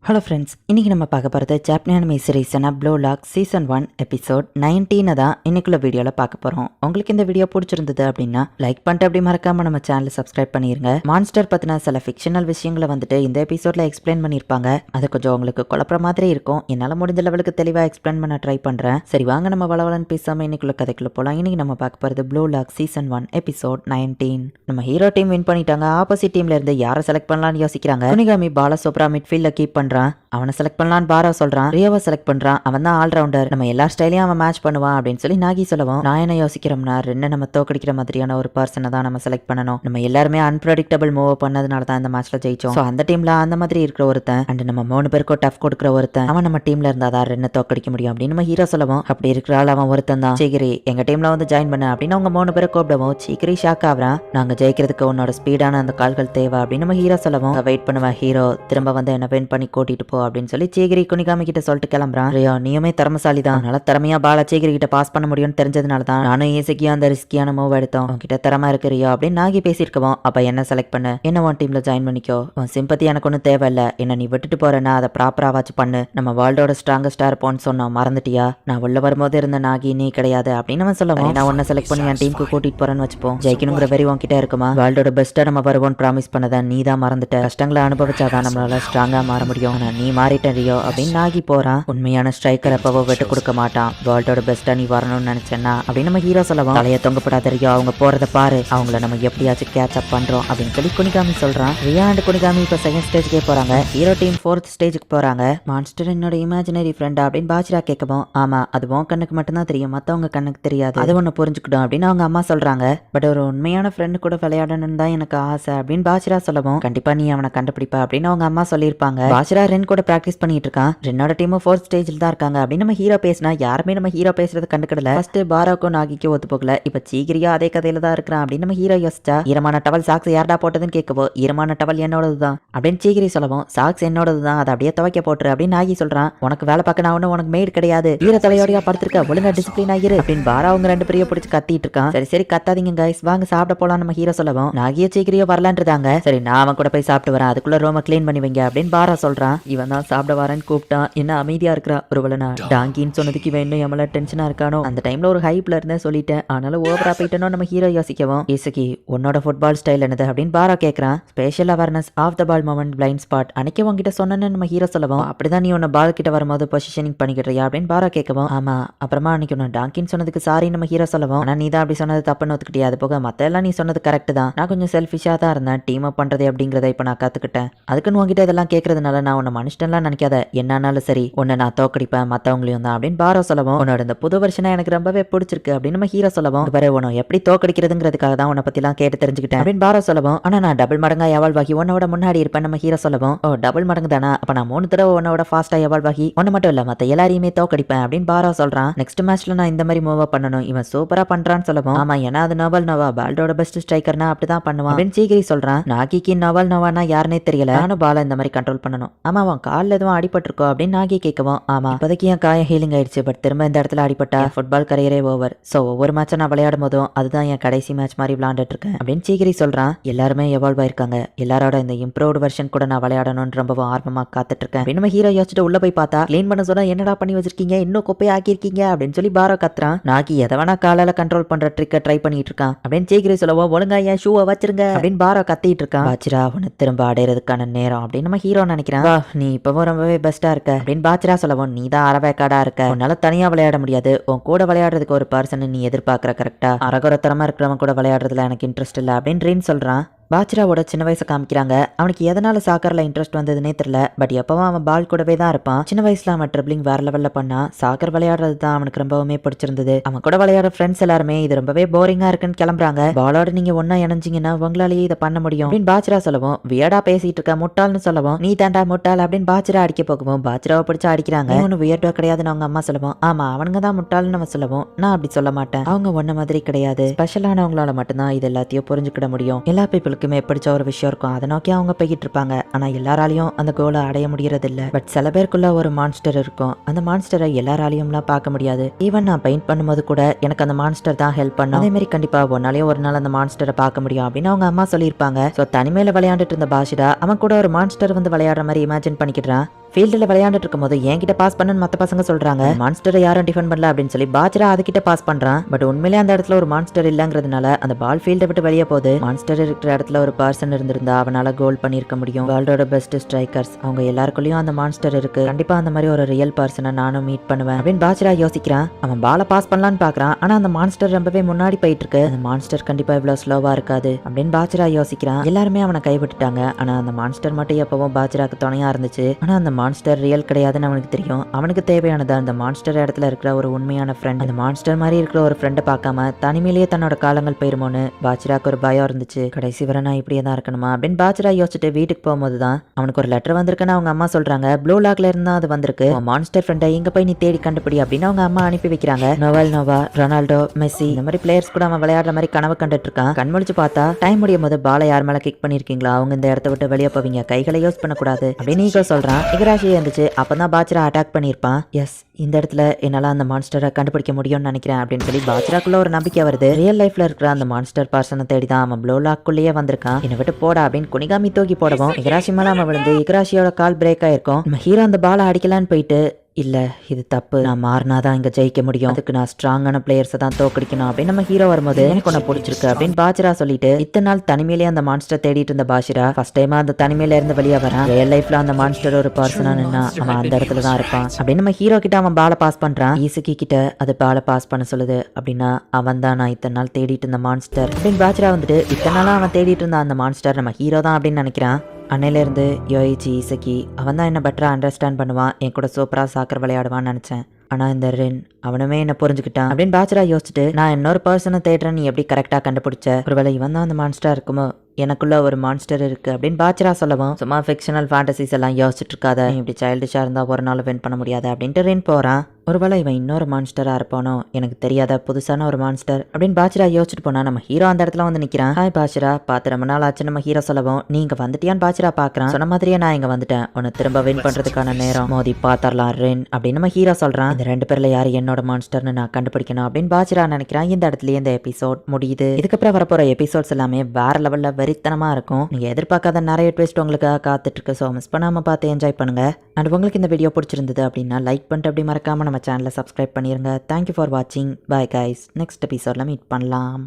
Hello friends, இன்றைக்கி நம்ம பார்க்க போகிறது ஜாப்பனீஸ் அனிமே சீரிஸான ப்ளூ லாக் சீசன் 1 எபிசோட் 19 தான் இன்னைக்குள்ள வீடியோவில் பார்க்க போகிறோம். உங்களுக்கு இந்த வீடியோ பிடிச்சிருந்தது அப்படின்னா லைக் பண்ணிட்டு அப்படி மறக்காமல் நம்ம சேனலை சப்ஸ்கிரைப் பண்ணிடுங்க. மான்ஸ்டர் பற்றின சில ஃபிக்ஷனல் விஷயங்களை வந்துட்டு இந்த எபிசோடில் எக்ஸ்பிளைன் பண்ணியிருப்பாங்க. அது கொஞ்சம் உங்களுக்கு குழப்பற மாதிரி இருக்கும். என்னால் முடிஞ்ச லெவலுக்கு தெளிவாக எக்ஸ்பிளைன் பண்ண ட்ரை பண்ணுறேன். சரி வாங்க நம்ம வளவலன்னு பேசாமல் இன்னைக்குள்ள கதைக்குள்ள போகலாம். இன்றைக்கி நம்ம பார்க்க போகிறது ப்ளூ லாக் சீசன் 1 எபிசோட் 19. நம்ம ஹீரோ டீம் வின் பண்ணிட்டாங்க. ஆப்போசிட் டீம்ல இருந்து யாரை செலக்ட் பண்ணலாம்னு யோசிக்கிறாங்க. குனிகாமி பாலசோப்ரா மிட்ஃபீல்ட்ல கீப் பண்றான். அவனை செலக்ட் பண்ணலான்னு பாரா சொல்றான். ரியோவை செலக்ட் பண்றான். அவன் தான் ஆல்ரவுண்டர். நம்ம எல்லா ஸ்டைலையும் அவன் மேட்ச் பண்ணுவான் அப்படின்னு சொல்லி நாகி சொல்லவும், நான் என்ன யோசிக்கிறோம்னா ரெண்டு நம்ம தோக்கடிக்கிற மாதிரியான ஒரு பர்சனை தான் நம்ம செலக்ட் பண்ணணும். நம்ம எல்லாருமே அன்பிரடிக்டபிள் மூவ் பண்ணதுனால தான் இந்த மேட்ச்ல ஜெயிச்சோம். ஸோ அந்த டீம்ல அந்த மாதிரி இருக்கிற ஒருத்தன் அண்ட் நம்ம 3 பேருக்கும் டஃப் கொடுக்குற ஒருத்தன் அவன் நம்ம டீம்ல இருந்தாதான் ரெண்டு தோக்கடிக்க முடியும் அப்படின்னு நம்ம ஹீரோ சொல்லவும், அப்படி இருக்கிறாள் அவன் ஒருத்தன் தான். சீக்கிரி எங்க டீம்ல வந்து ஜாயின் பண்ண அப்படின்னு அவங்க 3 பேரை கூப்பிடவும் சீக்கிரி ஷாக் ஆகுறான். நாங்க ஜெயிக்கிறதுக்கு உன்னோட ஸ்பீடான அந்த கால்கள் தேவை அப்படின்னு நம்ம ஹீரோ சொல்லவும், வெயிட் பண்ணுவேன் ஹீரோ, திரும்ப வந்து என்ன வின் பண்ணி கூட்டிட்டு போ அப்படின்னு சொல்லி சீகிரி குனிகாமி கிட்ட சொல்லிட்டு கிளம்புறான். ரியோ நீயுமே திறமசாலி தான். அதனால திறமையா பால சீகிரி கிட்ட பாஸ் பண்ண முடியும்னு தெரிஞ்சதுனால தான் நானும் ஈஸியா அந்த ரிஸ்கியான மூவ் எடுத்தோம். உன்கிட்ட திறமை இருக்கு ரியோ அப்படின்னு நாகி பேசியிருக்கோம். அப்ப என்ன செலக்ட் பண்ணு, என்ன உன் டீம்ல ஜாயின் பண்ணிக்கோ. உன் சிம்பத்தி எனக்கு ஒன்றும் தேவையில்ல. என்ன நீ விட்டுட்டு போறேன்னா அதை ப்ராப்பரா வாட்ச் பண்ணு. நம்ம வேர்ல்டோட ஸ்ட்ராங்கஸ்டா இருப்போம்னு சொன்னோம், மறந்துட்டியா? நான் உள்ள வரும்போது இருந்த நாகி நீ கிடையாது அப்படின்னு அவன் சொல்லுவான். நான் உன்ன செலக்ட் பண்ணி என் டீமுக்கு கூட்டிட்டு போறேன்னு வச்சுப்போம். ஜெயிக்கணுங்கிற வெறி உன்கிட்ட இருக்குமா? வேர்ல்டோட பெஸ்ட்டா நம்ம வருவோம்னு ப்ராமிஸ் பண்ணதை நீ தான் மறந்துட்ட. கஷ்டங்களை அனுபவிச்சாதான் நம்மளால ஸ்ட்ராங்கா மாற முடியும். நீ மாறிட்டேன் ரியோ அப்படின்னு நாகி போறான். உண்மையான ஸ்ட்ரைக்கர் எப்பவோ விட்டு கொடுக்க மாட்டான். வேர்ல்டோட பெஸ்டா நீ வரணும்னு நினைச்சேன்னா அப்படின்னு நம்ம ஹீரோ சொல்லவும், தலையை தொங்கப்படாத ரியோ, அவங்க போறத பாரு, அவங்கள நம்ம எப்படியாச்சும் கேட்ச் அப் பண்றோம் அப்படின்னு சொல்லி குனிகாமி சொல்றான். ரியா அண்ட் குனிகாமி இப்ப செகண்ட் ஸ்டேஜ்க்கே போறாங்க. ஹீரோ டீம் 4th ஸ்டேஜுக்கு போறாங்க. மான்ஸ்டர் என்னோட இமேஜினரி ஃப்ரெண்டா அப்படின்னு பாச்சிரா கேட்கவும், ஆமா அது உன் கண்ணுக்கு மட்டும்தான் தெரியும், மத்தவங்க கண்ணுக்கு தெரியாது, அது ஒண்ணு புரிஞ்சுக்கிட்டோம் அப்படின்னு அவங்க அம்மா சொல்றாங்க. பட் ஒரு உண்மையான ஃப்ரெண்டு கூட விளையாடணும்னு தான் எனக்கு ஆசை அப்படின்னு பாச்சிரா சொல்லவும், கண்டிப்பா நீ அவனை கண்டுபிடிப்பா அப்படின்னு அவங்க அம்மா சொல்லியிருப்பாங்க. பாச்சிரா ரென் கூட பிராக்டிஸ் பண்ணிட்டு இருக்கான். ரென்னோட டீமும் 4th ஸ்டேஜில் தான் இருக்காங்க அப்படின்னு நம்ம ஹீரோ பேசினா யாருமே நம்ம ஹீரோ பேசுறது கண்டுக்கிடல. ஃபர்ஸ்ட் பாராக்கும் நாகிக்கும் ஒத்து போகல. இப்ப சீக்கிரியா அதே கதையில தான் இருக்கிறான் அப்படின்னு நம்ம ஹீரோ யோசிச்சா, ஈரமான டவல் சாக்ஸ் யார்டா போட்டதுன்னு கேட்கவோ, ஈரமான டவல் என்னோடது தான் அப்படின்னு சீக்கிரி சொல்லவும், சாக்ஸ் என்னோடது தான், அதை அப்படியே துவைக்க போட்டுரு அப்படின்னு நாகி சொல்றான். உனக்கு வேலை பார்க்க நான் ஒன்னும் உனக்கு மேட் கிடையாது, ஈர தலையோடையா படுத்திருக்க, ஒழுங்கா டிசிப்ளின் ஆகிரு அப்படின்னு பாரா அவங்க 2 பேரையும் பிடிச்சி கத்திட்டு இருக்கான். சரி சரி கத்தாதீங்க கைஸ், வாங்க சாப்பிட போலாம் நம்ம ஹீரோ சொல்லவும், நாகிய சீக்கிரியோ வரலான்றாங்க. சரி நான் அவன் கூட போய் சாப்பிட்டு வரேன், அதுக்குள்ள ரூமை கிளீன் பண்ணி வைங்க அப்படின்னு பாரா சொல்றான். இவன் தான் சாப்பிட வரேன்னு கூப்பிட்டான், என்ன அமைதியா இருக்கிறா. ஒருவேளை நான் டாங்கின்னு சொன்னதுக்கு இவன் இன்னும் எவ்வளவு டென்ஷனா இருக்கானோ. அந்த டைம்ல ஒரு ஹைப்ல இருந்தே சொல்லிட்டேன், ஆனாலும் ஓவரா போயிட்டனோ நம்ம ஹீரோ யோசிக்கவும், இசுகி உன்னோட ஃபுட்பால் ஸ்டைல் என்னது அப்படின்னு பாரா கேட்கறான். Spatial awareness of the ball moment blind spot அன்னைக்கு உங்ககிட்ட சொன்னேன்னு நம்ம ஹீரோ சொல்லவும், அப்படிதான் நீ உன்ன பால் கிட்ட வரும்போது பொசிஷனிங் பண்ணிக்கிறியா அப்படின்னு பாரா கேட்கவும், ஆமா அப்புறமா அன்னைக்கு உன்ன டாங்கின்னு சொன்னதுக்கு சாரி நம்ம ஹீரோ சொல்லவும், ஆனா நீ தான் அப்படி சொன்னது தப்புன்னு ஒத்துக்கிட்டியா, அது போக மத்த எல்லாம் நீ சொன்னது கரெக்ட் தான், நான் கொஞ்சம் செல்ஃபிஷா தான் இருந்தேன், டீம் அப் பண்றது அப்படிங்கறத இப்ப நான் கத்துக்கிட்டேன், அதுக்குன்னு உங்ககிட்ட இதெல்லாம் கேட்கறதுனால நான் உன்னை மனுஷன்லாம் நினைக்காத, என்னாலும் சரி உன்னை நான் தோக்கடிப்பேன் மத்தவங்களையும் தான் அப்படின்னு பாரா சொல்லவும், உன்னோட இந்த புது வருஷனா எனக்கு ரொம்பவே பிடிச்சிருக்கு அப்படின்னு நம்ம ஹீரோ சொல்லவும், பாரு உன்னை எப்படி தோக்கடிக்கிறதுங்கிறதுக்காக தான் உன்னை பத்திலாம் கேட்டு தெரிஞ்சுக்கிட்டேன் அப்படின்னு பாரா சொல்லவும், ஆனா நான் டபுள் மடங்கா எவால்வ் ஆகி உன்னோட முன்னாடி இருப்பேன் நம்ம ஹீரோ சொல்லவும், ஓ டபுள் மடங்கு தானா, அப்ப நான் 3 தடவை உன்னோட ஃபாஸ்டா எவால்வ் ஆகி ஒன்னு மட்டும் இல்ல மத்த எல்லாரையுமே தோக்கடிப்பேன் அப்படின்னு பாரா சொல்றான். நெக்ஸ்ட் மேட்ச்ல நான் இந்த மாதிரி மூவ் பண்ணணும், இவன் சூப்பரா பண்றான்னு சொல்லவும், ஆமா ஏன்னா அது நோவல் நோவா பால்டோட பெஸ்ட் ஸ்ட்ரைக்கர்னா அப்படிதான் பண்ணுவான் அப்படின்னு சீக்கிரி சொல்றான். நாகிக்கு நோவல் நோவானா யாருன்னே தெரியல, நானும் பால இந்த மாதிரி கண்ட்ரோல் பண்ணணும். ஆமா அவன் காலில் எதுவும் அடிபட்டிருக்கோ அப்படின்னு நாகி கேட்கவும், ஆமா இப்போதைக்கு என் காயம் ஹீலிங் ஆயிடுச்சு, பட் திரும்ப இந்த இடத்துல அடிபட்டா ஃபுட்பால் கரியரே ஓவர். ஸோ ஒவ்வொரு மேட்சை நான் விளையாடும் போதும் அதுதான் என் கடைசி மேட்ச் மாதிரி விளையாண்டுட்டு இருக்கேன் அப்படின்னு சீக்கிரி சொல்றான். எல்லாருமே எவால்வ் ஆயிருக்காங்க, எல்லாரோட இந்த இம்ப்ரூவ்டு வெர்ஷன் கூட நான் விளையாடணும்னு ரொம்பவும் ஆர்வமா காத்துட்டு இருக்கேன் அப்படின்னு நம்ம ஹீரோ யோசிச்சுட்டு உள்ள போய் பார்த்தா, கிளீன் பண்ண சொன்னா என்னடா பண்ணி வச்சிருக்கீங்க, இன்னும் குப்பையை ஆக்கியிருக்கீங்க அப்படின்னு சொல்லி பாரோ கத்துறான். நாகி எதை வேணா காலால கண்ட்ரோல் பண்ற ட்ரிக்கை ட்ரை பண்ணிட்டு இருக்கான் அப்படின்னு சீக்கிரி சொல்லவும், ஒழுங்கா என் ஷூவை வச்சிருங்க அப்படின்னு பாரோ கத்திட்டு இருக்கான். பாச்சிரா அவனை திரும்ப அடையிறதுக்கான நேரம் அப்படின்னு நம்ம ஹீரோ நினைக்கிறான். நீ இப்பவும் ரொம்பவே பெஸ்டா இருக்க அப்படின்னு பாச்சிரா சொல்லவும், நீ தான் அரவேக்காடா இருக்க, உன்னால தனியா விளையாட முடியாது, உன் கூட விளையாடுறதுக்கு ஒரு பர்சன் நீ எதிர்பார்க்கற கரெக்டா, அரகுரத்தரமா இருக்கிறவன் கூட விளையாடுறதுல எனக்கு இன்ட்ரெஸ்ட் இல்லை அப்படின்னு ரீன் சொல்றான். பாச்சிராவோட சின்ன வயசை காமிக்கிறாங்க. அவனுக்கு எதனால சாக்கர்ல இன்ட்ரெஸ்ட் வந்ததுன்னே தெரியல, பட் எப்பவும் அவன் பால் கூடவே தான் இருப்பான். சின்ன வயசுல அவன் ட்ரிப்ளிங் வேற லெவல்ல பண்ணா, சாக்கர் விளையாடுறது தான் அவனுக்கு ரொம்பவுமே பிடிச்சிருந்தது. அவன் கூட விளையாடுற ஃப்ரெண்ட்ஸ் எல்லாருமே இது ரொம்பவே போரிங்கா இருக்குன்னு கிளம்புறாங்க. பாலோட நீங்க ஒன்னா இணைஞ்சிங்கன்னா உங்களாலேயே இதை பண்ண முடியும் அப்படின்னு பாச்சிரா சொல்லவும், வியடா பேசிட்டு இருக்க முட்டாள்னு சொல்லவும், நீ தாண்டா முட்டாள் அப்படின்னு பாச்சிரா அடிக்க போகவும் பாச்சிராவை பிடிச்சா அடிக்கிறாங்க. ஒன்னு வியர்டோ கிடையாதுன்னு அவங்க அம்மா சொல்லவும், ஆமா அவனுங்க தான் முட்டாள்னு அவன் சொல்லவும், நான் அப்படி சொல்ல மாட்டேன், அவங்க ஒன்ன மாதிரி கிடையாது, ஸ்பெஷலானவங்களால மட்டும்தான் இது எல்லாத்தையும் புரிஞ்சுக்கிட முடியும், எல்லா பீப்புளுக்குமே பிடிச்ச ஒரு விஷயம் இருக்கும், அதை நோக்கி அவங்க போய்கிட்டு இருப்பாங்க, ஆனா எல்லாராலையும் அந்த கோலை அடைய முடியறது இல்ல. பட் சில பேருக்குள்ள ஒரு மான்ஸ்டர் இருக்கும், அந்த மான்ஸ்டரை எல்லாராலையும்லாம் பார்க்க முடியாது. ஈவன் நான் பெயிண்ட் பண்ணும்போது கூட எனக்கு அந்த மான்ஸ்டர் தான் ஹெல்ப் பண்ணும், அதே மாதிரி கண்டிப்பா ஒன்னாலேயே ஒரு நாள் அந்த மான்ஸ்டரை பார்க்க முடியும் அப்படின்னு அவங்க அம்மா சொல்லியிருப்பாங்க. ஸோ தனிமையில விளையாண்டுட்டு இருந்த பாஷிரா அவன் கூட ஒரு மான்ஸ்டர் வந்து விளையாடுற மாதிரி இமேஜின் பண்ணிக்கிறான். ஃபீல்டில் விளையாண்டுட்டு இருக்கும் போது என்கிட்ட பாஸ் பண்ணுன்னு மத்த பசங்க சொல்றாங்க. மான்ஸ்டரை யாரும் டிஃபெண்ட் பண்ணல அப்படின்னு சொல்லி பாஜ்ரா அதுகிட்ட பாஸ் பண்றான். பட் உண்மையிலே அந்த இடத்துல ஒரு மான்ஸ்டர் இல்லங்கிறதுனால அந்த பால் ஃபீல்டை விட்டு வெளியே போகுது. மான்ஸ்டர் இருக்கிற இடத்துல ஒரு பர்சன் இருந்திருந்தா அவனால கோல் பண்ணிருக்க முடியும். வேர்ல்டோட பெஸ்ட் ஸ்ட்ரைக்கர்ஸ் அவங்க எல்லாருக்குள்ளயும் அந்த மான்ஸ்டர் இருக்கு. கண்டிப்பா அந்த மாதிரி ஒரு ரியல் பர்சனை நானும் மீட் பண்ணுவேன் அப்படின்னு பாஜ்ரா யோசிக்கிறான். அவன் பால பாஸ் பண்ணலான்னு பாக்குறான். ஆனா அந்த மான்ஸ்டர் ரொம்பவே முன்னாடி போயிட்டு இருக்கு. அந்த மான்ஸ்டர் கண்டிப்பா இவ்வளவு ஸ்லோவா இருக்காது அப்படின்னு பாஜ்ரா யோசிக்கிறான். எல்லாருமே அவனை கைவிட்டுட்டாங்க. ஆனா அந்த மான்ஸ்டர் மட்டும் எப்பவும் பாஜ்ராக்கு துணையா இருந்துச்சு. ஆனா அந்த மான்ஸ்டர் ரியல் கிடையாதுன்னு அவனுக்கு தெரியும். அவனுக்கு தேவையானது அந்த மான்ஸ்டர் இடத்துல இருக்கிற ஒரு உண்மையான ஃப்ரெண்ட். அந்த மான்ஸ்டர் மாதிரி இருக்கிற ஒரு ஃப்ரெண்டை பார்க்காம தனிமையிலேயே தன்னோட காலங்கள் போயிருமோன்னு பாஜ்ராக்கு ஒரு பயம் இருந்துச்சு. கடைசி வரை நான் இப்படியே தான் இருக்கணுமா அப்படின்னு பாஜ்ரா யோசிச்சுட்டு வீட்டுக்கு போகும்போது தான் அவனுக்கு ஒரு லெட்டர் வந்திருக்குன்னு அவங்க அம்மா சொல்றாங்க. ப்ளூ லாக்ல இருந்தா அது வந்திருக்கு. மான்ஸ்டர் ஃப்ரெண்டை இங்க போய் நீ தேடி கண்டுபிடி அப்படின்னு அவங்க அம்மா அனுப்பி வைக்கிறாங்க. நோவல் நோவா, ரொனால்டோ, மெஸ்ஸி இந்த மாதிரி பிளேயர்ஸ் கூட அவன் விளையாடுற மாதிரி கனவு கண்டுட்டு இருக்கான். கண்முழிச்சு பார்த்தா டைம் முடியும் போது பாலை யார் மேல கிக் பண்ணிருக்கீங்களா அவங்க இந்த இடத்த விட்டு வெளியே போவீங்க, கைகளை யூஸ் பண்ணக்கூடாது அப்படின்னு ஈகோ சொல்றான். இகராஷி இருந்துச்சு. அப்பதான் பாஜ்ரா அட்டாக் பண்ணிருப்பான். எஸ் இந்த இடத்துல என்னால அந்த மான்ஸ்டரை கண்டுபிடிக்க முடியும்னு நினைக்கிறேன் அப்படின்னு சொல்லி பாஜ்ராக்குள்ள ஒரு நம்பிக்கை வருது. ரியல் லைஃப்ல இருக்கிற அந்த மான்ஸ்டர் பர்சனை தேடி தான் அவன் ப்ளூ லாக்குள்ளேயே வந்திருக்கான். என்னை விட்டு போடா அப்படின்னு குனிகாமி தூக்கி போடவும் இகராஷி மேல அவன் விழுந்து இகராஷியோட கால் பிரேக் ஆயிருக்கும். நம்ம ஹீரோ அந்த பாலை அடிக்கலான்னு போயிட்டு இல்ல இது தப்பு, நான் மாறினாதான் இங்க ஜெயிக்க முடியும், அதுக்கு நான் ஸ்ட்ராங்கான பிளேயர்ஸை தான் தோக்கடிக்கணும் அப்படின்னு நம்ம ஹீரோ வரும்போது எனக்கு ஒன்னு பிடிச்சிருக்கு அப்படின்னு பாஜ்ரா சொல்லிட்டு இத்தனை நாள் தனிமையிலேயே அந்த மான்ஸ்டர் தேடிட்டு இருந்த பாஷிரா ஃபர்ஸ்ட் டைமா அந்த தனிமையில இருந்து வெளியே வரான். ரியல் லைஃப்ல அந்த மான்ஸ்டர் ஒரு பர்சனா நின்னா அவன் அந்த இடத்துல தான் இருப்பான் அப்படின்னு நம்ம ஹீரோ கிட்ட அவன் பாலை பாஸ் பண்றான். ஈசுகி கிட்ட அது பாலை பாஸ் பண்ண சொல்லுது. அப்படின்னா அவன் தான் நான் இத்தனை நாள் தேடிட்டு இருந்த மான்ஸ்டர் அப்படின்னு பாஜ்ரா வந்துட்டு இத்தனை நாளா அவன் தேடிட்டு இருந்த அந்த மான்ஸ்டர் நம்ம ஹீரோ தான் அப்படின்னு நினைக்கிறான். அன்னையிலேருந்து யோயிச்சி ஈசக்கி அவன் தான் என்ன பெட்டராக அண்டர்ஸ்டாண்ட் பண்ணுவான், என் கூட சூப்பராக சாக்கர் விளையாடுவான்னு நினச்சேன். ஆனால் இந்த ரென் அவனுமே என்ன புரிஞ்சுக்கிட்டான் அப்படின்னு பாஜ்ரா யோசிச்சுட்டு நான் இன்னொரு பர்சனை தேடுறேன், நீ எப்படி கரெக்டாக கண்டுபிடிச்ச, ஒருவேளை இவன் தான் அந்த மான்ஸ்டரா இருக்குமோ, எனக்குள்ள ஒரு மான்ஸ்டர் இருக்கு அப்படின்னு பாஜ்ரா சொல்லவும் சும்மா ஃபிக்ஷனல் ஃபேண்டசிஸ் எல்லாம் யோசிச்சுட்டு இருக்காத, இப்படி சைல்டிஷா இருந்தா ஒரு நாள் வின் பண்ண முடியாது அப்படின்ட்டு ரென் போறான். ஒருவேளை இவன் இன்னொரு மான்ஸ்டரா இருப்பானோ, எனக்கு தெரியாத புதுசான ஒரு மான்ஸ்டர் அப்படின்னு பாஜ்ரா யோசிச்சுட்டு போனா நம்ம ஹீரோ அந்த இடத்துல வந்து நிக்கிறான். ஹாய் பாஜ்ரா, பார்த்து ரொம்ப நாள் ஆச்சு நம்ம ஹீரோ சொல்லவும் நீ இங்க வந்துட்டியான்னு பாஜ்ரா பாக்குறான். சொன்ன மாதிரியே நான் இங்க வந்துட்டேன், உன்னை திரும்ப வின் பண்றதுக்கான நேரம், மோதி பாத்தரலாம் ரென் அப்படின்னு நம்ம ஹீரோ சொல்றான். இந்த ரெண்டு பேர்ல யாரு என்னோட மான்ஸ்டர்னு நான் கண்டுபிடிக்கணும் அப்படின்னு பாஜ்ரா நினைக்கிறான். இந்த இடத்துலயே இந்த எபிசோட் முடியுது. இதுக்கப்புறம் வரப்போற எபிசோட்ஸ் எல்லாமே வேற லெவல்ல வெறித்தனமா இருக்கும். நீங்க எதிர்பார்க்காத நிறைய ட்விஸ்ட் உங்களுக்காக காத்துட்டு இருக்கு. ஸோ மிஸ் பண்ணாம பார்த்து என்ஜாய் பண்ணுங்க. அண்ட் உங்களுக்கு இந்த வீடியோ பிடிச்சிருந்தது அப்படின்னா லைக் பண்ணிட்டு அப்படி மறக்காம நம்ம சேனலை சப்ஸ்கிரைப் பண்ணிருங்க. தேங்க்யூ ஃபார் வாட்சிங். பை கைஸ், நெக்ஸ்ட் எபிசோட்ல மீட் பண்ணலாம்.